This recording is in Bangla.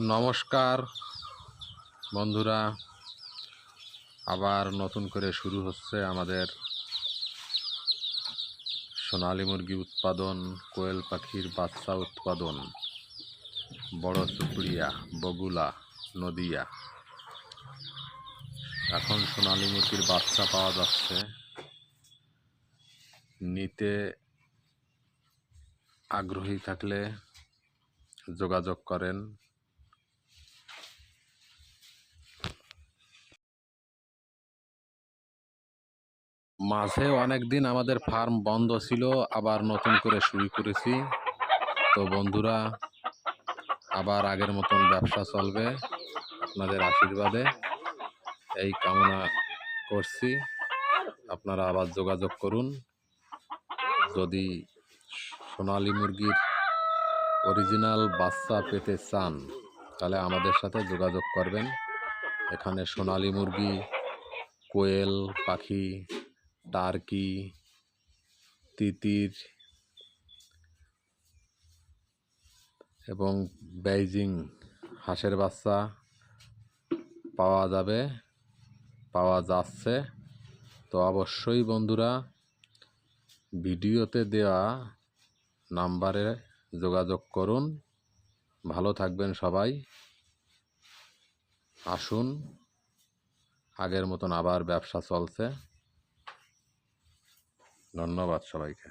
নমস্কার বন্ধুরা, আবার নতুন করে শুরু হচ্ছে আমাদের সোনালী মুরগি উৎপাদন, কোয়েল পাখির বাচ্চা উৎপাদন। বড় চুপড়িয়া, বগুলা, নদিয়া। এখন সোনালী মুরগির বাচ্চা পাওয়া যাচ্ছে। নিতে আগ্রহী থাকলে যোগাযোগ করেন। মাঝে অনেক দিন আমাদের ফার্ম বন্ধ ছিল, আবার নতুন করে শুরু করেছি। তো বন্ধুরা, আবার আগের মতন ব্যবসা চলবে আপনাদের আশীর্বাদে, এই কামনা করছি। আপনারা আবার যোগাযোগ করুন। যদি সোনালী মুরগির অরিজিনাল বাচ্চা পেতে চান তাহলে আমাদের সাথে যোগাযোগ করবেন। এখানে সোনালী মুরগি, কোয়েল পাখি, টার্কি, তিতির এবং বেইজিং হাঁসের বাচ্চা পাওয়া যাচ্ছে। তো অবশ্যই বন্ধুরা, ভিডিওতে দেওয়া নাম্বারে যোগাযোগ করুন। ভালো থাকবেন সবাই। আসুন, আগের মতন আবার ব্যবসা চলছে। ধন্যবাদ সবাইকে।